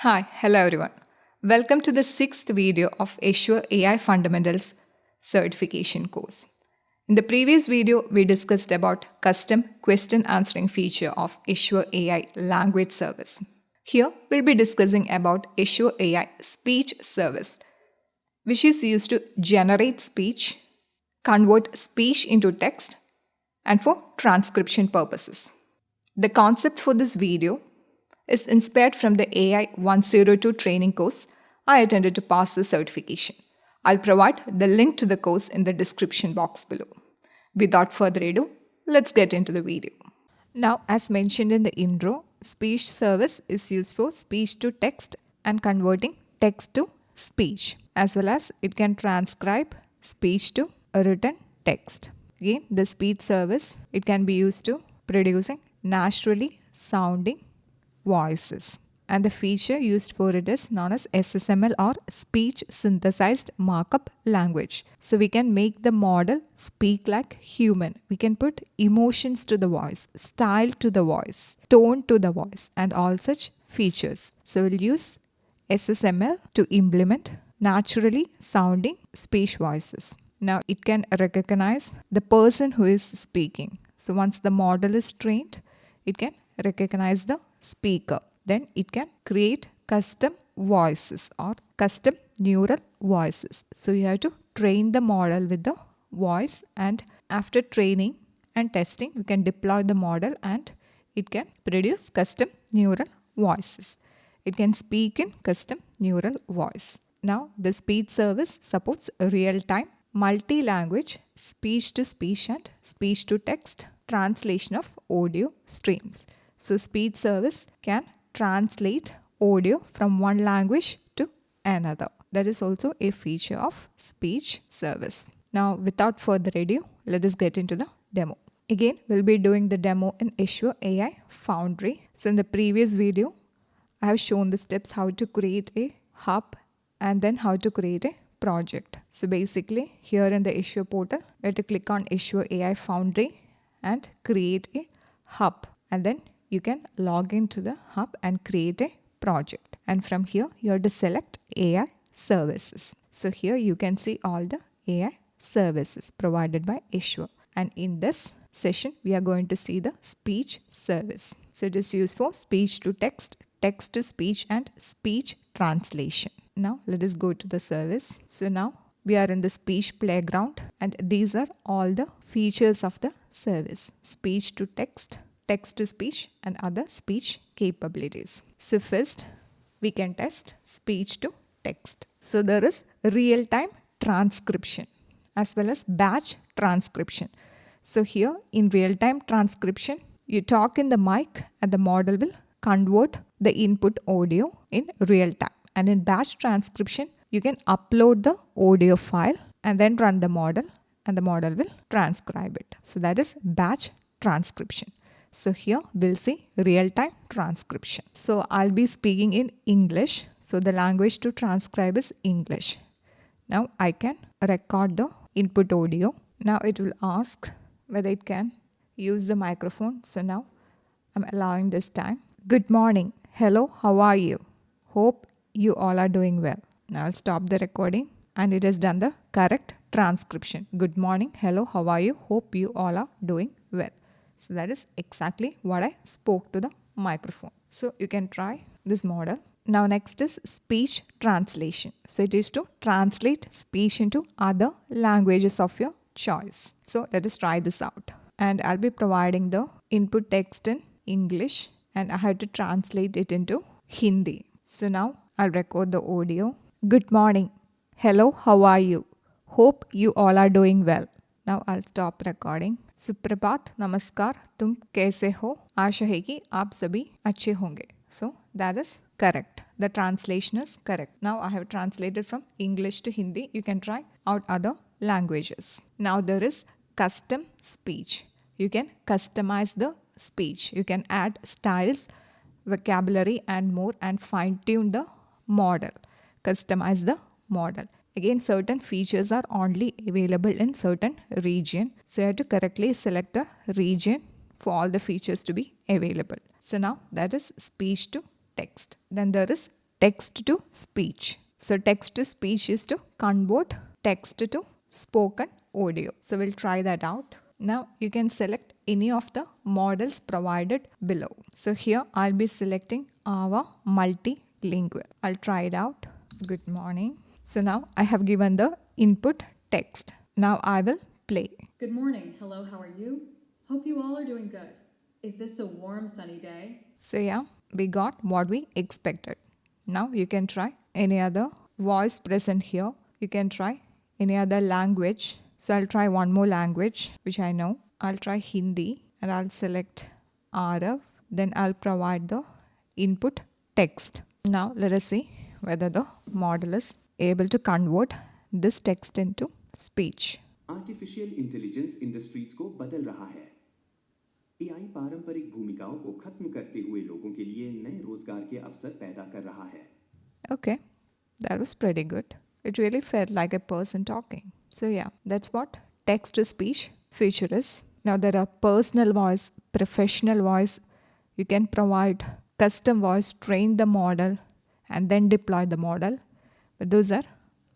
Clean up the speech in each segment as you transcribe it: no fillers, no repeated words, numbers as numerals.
Hello everyone. Welcome to the sixth video of Azure AI Fundamentals Certification course. In the previous video, we discussed about custom question answering feature of Azure AI language service. Here, we'll be discussing about Azure AI Speech service, which is used to generate speech, convert speech into text, and for transcription purposes. The concept for this video is inspired from the AI-102 training course I attended to pass the certification. I'll provide the link to the course in the description box below. Without further ado, let's get into the video. Now, as mentioned in the intro, speech service is used for speech to text and converting text to speech, as well as it can transcribe speech to a written text. Again, the speech service, it can be used to producing naturally sounding voices, and the feature used for it is known as SSML or speech synthesized markup language. So we can make the model speak like human. We can put emotions to the voice, style to the voice, tone to the voice, and all such features. So we'll use SSML to implement naturally sounding speech voices. Now it can recognize the person who is speaking. So once the model is trained, it can recognize the speaker. Then it can create custom voices or custom neural voices. So you have to train the model with the voice, and after training and testing, you can deploy the model and it can produce custom neural voices. It can speak in custom neural voice. Now the speech service supports real-time multi-language speech to speech and speech to text translation of audio streams. So speech service can translate audio from one language to another. That is also a feature of speech service. Now, without further ado, let us get into the demo. Again, we'll be doing the demo in Azure AI Foundry. So in the previous video, I have shown the steps how to create a hub and then how to create a project. So basically, here in the Azure portal, we have to click on Azure AI Foundry and create a hub, and then you can log into the hub and create a project. And from here, you have to select AI services. So here you can see all the AI services provided by Azure. And in this session, we are going to see the speech service. So it is used for speech to text, text to speech, and speech translation. Now let us go to the service. So now we are in the speech playground, and these are all the features of the service: speech to text, text to speech, and other speech capabilities. So first we can test speech to text. So there is real-time transcription as well as batch transcription. So here in real-time transcription, you talk in the mic and the model will convert the input audio in real time. And in batch transcription, you can upload the audio file and then run the model, and the model will transcribe it. So that is batch transcription. So here we'll see real-time transcription. So I'll be speaking in English. So the language to transcribe is English. Now I can record the input audio. Now it will ask whether it can use the microphone. So now I'm allowing this time. Good morning. Hello, how are you? Hope you all are doing well. Now I'll stop the recording, and it has done the correct transcription. Good morning. Hello, how are you? Hope you all are doing well. So that is exactly what I spoke to the microphone. So you can try this model. Now next is speech translation. So it is to translate speech into other languages of your choice. So let us try this out. And I'll be providing the input text in English, and I have to translate it into Hindi. So now I'll record the audio. Good morning. Hello, how are you? Hope you all are doing well. Now I'll stop recording. सुप्रभात, नमस्कार, तुम कैसे हो? आशा है कि आप सभी अच्छे होंगे. So that is correct. The translation is correct. Now I have translated from English to Hindi. You can try out other languages. Now there is custom speech. You can customize the speech. You can add styles, vocabulary, and more, and fine-tune the model. Customize the model. Again, certain features are only available in certain region. So you have to correctly select the region for all the features to be available. So now that is speech to text. Then there is text to speech. So text to speech is to convert text to spoken audio. So we'll try that out. Now you can select any of the models provided below. So here I'll be selecting our multilingual. I'll try it out. Good morning. So now I have given the input text. Now I will play. Good morning. Hello, how are you? Hope you all are doing good. Is this a warm, sunny day? So yeah, we got what we expected. Now you can try any other voice present here. You can try any other language. So I'll try one more language which I know. I'll try Hindi and I'll select Arab. Then I'll provide the input text. Now let us see whether the model is able to convert this text into speech. Artificial intelligence industries को बदल रहा है। AI पारंपरिक भूमिकाओं को खत्म करते हुए लोगों के लिए नए रोजगार के अवसर पैदा कर रहा है। Okay, that was pretty good. It really felt like a person talking. So yeah, that's what text to speech feature is. Now there are personal voice, professional voice. You can provide custom voice, train the model, and then deploy the model. But those are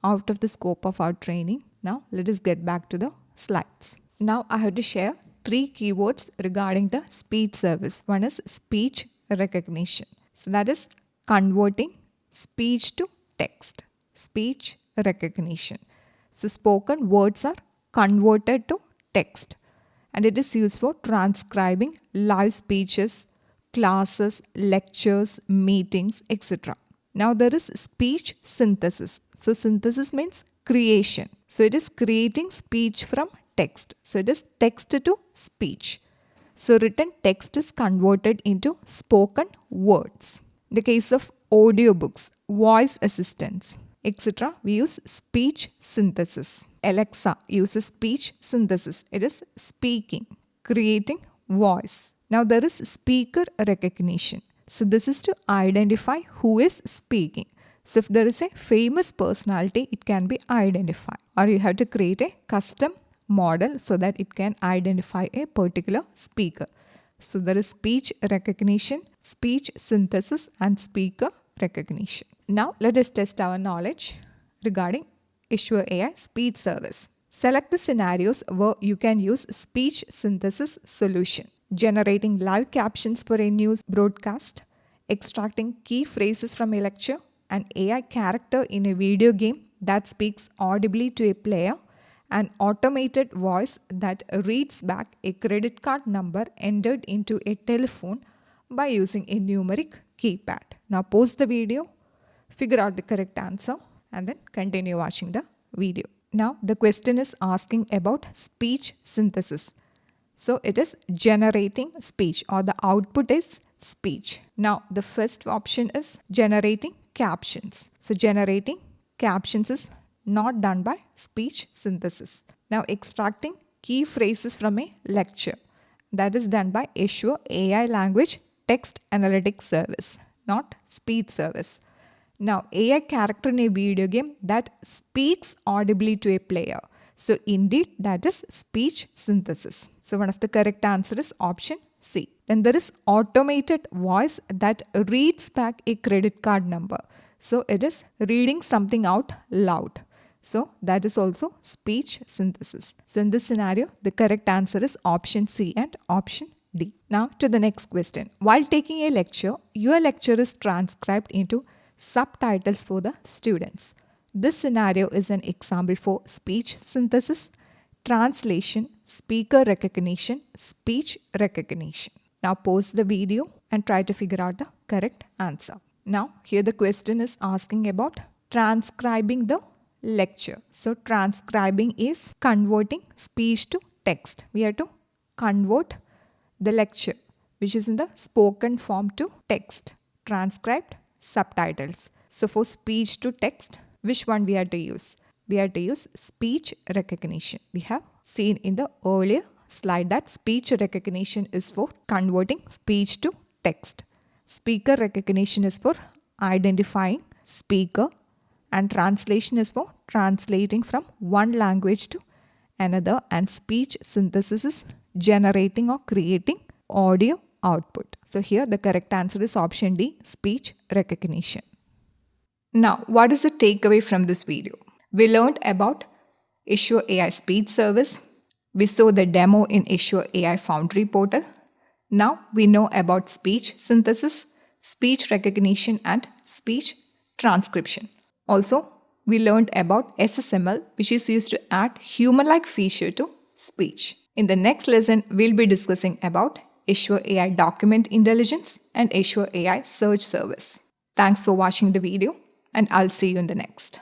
out of the scope of our training. Now let us get back to the slides. Now I have to share 3 keywords regarding the speech service. One is speech recognition. So that is converting speech to text. Speech recognition. So spoken words are converted to text and it is used for transcribing live speeches, classes, lectures, meetings, etc. Now there is speech synthesis. So synthesis means creation. So it is creating speech from text. So it is text to speech. So written text is converted into spoken words. In the case of audiobooks, voice assistants, etc., we use speech synthesis. Alexa uses speech synthesis. It is speaking, creating voice. Now there is speaker recognition. So this is to identify who is speaking. So if there is a famous personality, it can be identified. Or you have to create a custom model so that it can identify a particular speaker. So there is speech recognition, speech synthesis, and speaker recognition. Now let us test our knowledge regarding Azure AI Speech Service. Select the scenarios where you can use speech synthesis solution. Generating live captions for a news broadcast, extracting key phrases from a lecture, an AI character in a video game that speaks audibly to a player, an automated voice that reads back a credit card number entered into a telephone by using a numeric keypad. Now pause the video, figure out the correct answer, and then continue watching the video. Now the question is asking about speech synthesis. So it is generating speech or the output is speech. Now the first option is generating captions. So generating captions is not done by speech synthesis. Now extracting key phrases from a lecture. That is done by Azure AI Language Text Analytics Service, not speech service. Now AI character in a video game that speaks audibly to a player. So indeed that is speech synthesis. So one of the correct answer is option C. Then there is automated voice that reads back a credit card number. So it is reading something out loud. So that is also speech synthesis. So in this scenario, the correct answer is option C and option D. Now to the next question. While taking a lecture, your lecture is transcribed into subtitles for the students. This scenario is an example for speech synthesis, translation, speaker recognition, speech recognition. Now pause the video and try to figure out the correct answer. Now here the question is asking about transcribing the lecture. So transcribing is converting speech to text. We have to convert the lecture which is in the spoken form to text. Transcribed subtitles. So for speech to text, which one we have to use? We have to use speech recognition. We have seen in the earlier slide that speech recognition is for converting speech to text. Speaker recognition is for identifying speaker and translation is for translating from one language to another, and speech synthesis is generating or creating audio output. So here the correct answer is option D, speech recognition. Now, what is the takeaway from this video? We learned about Azure AI Speech service. We saw the demo in Azure AI Foundry portal. Now we know about speech synthesis, speech recognition, and speech transcription. Also, we learned about SSML, which is used to add human-like feature to speech. In the next lesson, we'll be discussing about Azure AI Document Intelligence and Azure AI Search Service. Thanks for watching the video, and I'll see you in the next.